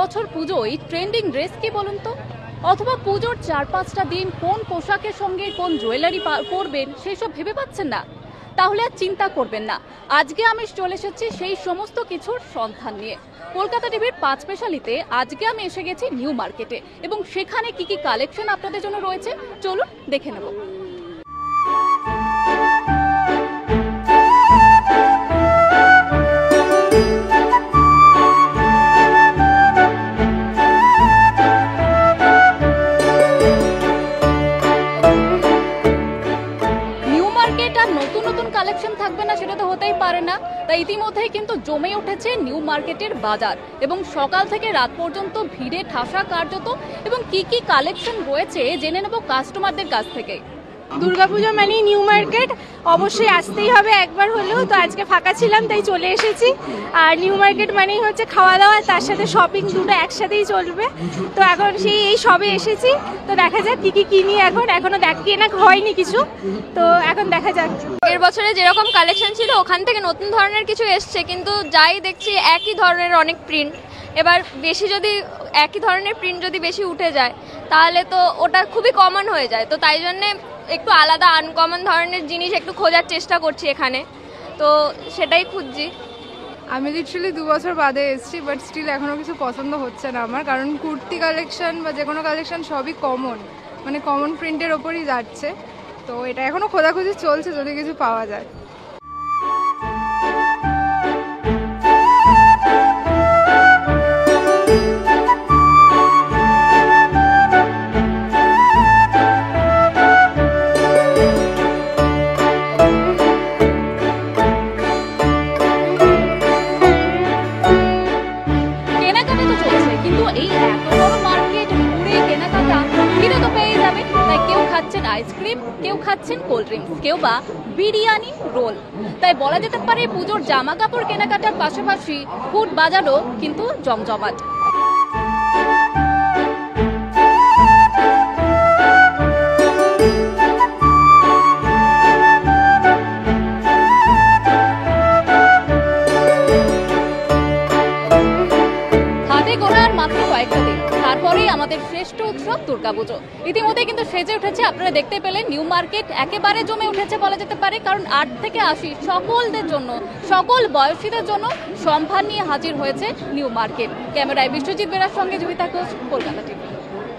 এবছর পুজোয় trending dress কি বলুন তো? অথবা পুজোর 4-5টা দিন কোন পোশাকের সঙ্গে কোন জুয়েলারি পরবেন সেসব ভেবে পাচ্ছেন না? তাহলে আর চিন্তা করবেন না, আজকে আমি চলে এসেছি সেই সমস্ত কিছুর সন্ধান নিয়ে। কলকাতা টিভির 5 স্পেশালিতে আজকে আমি এসে গেছি নিউ মার্কেটে, এবং সেখানে কি কি কালেকশন আপনাদের জন্য রয়েছে চলুন দেখে নেব। নতুন নতুন কালেকশন থাকবে না সেটা তো হতেই পারে না, তাই ইতিমধ্যেই কিন্তু জমে উঠেছে নিউ মার্কেটের বাজার, এবং সকাল থেকে রাত পর্যন্ত ভিড়ে ঠাসা কার্যত। এবং কি কি কালেকশন রয়েছে জেনে নেব কাস্টমারদের কাছ থেকে। দুর্গাপুজো মানেই নিউ মার্কেট, অবশ্যই আসতেই হবে একবার হলেও। তো আজকে ফাঁকা ছিলাম তাই চলে এসেছি। আর নিউ মার্কেট মানেই হচ্ছে খাওয়া দাওয়া, তার সাথে শপিং, দুটো একসাথেই চলবে। তো এখন এই সবে এসেছি, তো দেখা যাক কি কি কিনি। এখনো কেনা হয়নি কিছু, তো এখন দেখা যাক। এর বছরে যেরকম কালেকশন ছিল ওখান থেকে নতুন ধরনের কিছু এসছে, কিন্তু যাই দেখছি একই ধরনের অনেক প্রিন্ট। এবার বেশি যদি একই ধরনের প্রিন্ট যদি বেশি উঠে যায় তাহলে তো ওটা খুবই কমন হয়ে যায়। তো তাই জন্যে একটু আলাদা আনকমন ধরনের জিনিস একটু খোঁজার চেষ্টা করছি এখানে, তো সেটাই খুঁজছি। আমি লিটারালি 2 বছর বাদে এসেছি, বাট স্টিল এখনও কিছু পছন্দ হচ্ছে না আমার, কারণ কুর্তি কালেকশন বা যে কোনো কালেকশন সবই কমন, মানে কমন প্রিন্টের ওপরই যাচ্ছে। তো এটা এখনও খোঁজাখুঁজি চলছে যদি কিছু পাওয়া যায়। আইসক্রিম, কেউ খাচ্ছেন কোল্ড ড্রিঙ্কস, কেউ বা বিরিয়ানি, রোল। তাই বলা যেতে পারে পুজোর জামা কাপড় কেনাকাটার পাশাপাশি ফুড বাজারও কিন্তু জমজমাট। হাতে গোনার মাত্র কয়েকটা দিন, তারপরেই আমাদের শ্রেষ্ঠ উৎসব দুর্গাপুজো। ইতিমধ্যে কিন্তু সেজে উঠেছে, আপনারা দেখতে পেলেন নিউ মার্কেট একেবারে জমে উঠেছে বলা যেতে পারে, কারণ 8 থেকে 80 সকলদের জন্য, সকল বয়সীদের জন্য সম্ভার নিয়ে হাজির হয়েছে নিউ মার্কেট। ক্যামেরায় বিশ্বজিৎ বেরার সঙ্গে জুহিতা ঘোষ, কলকাতা টিভি।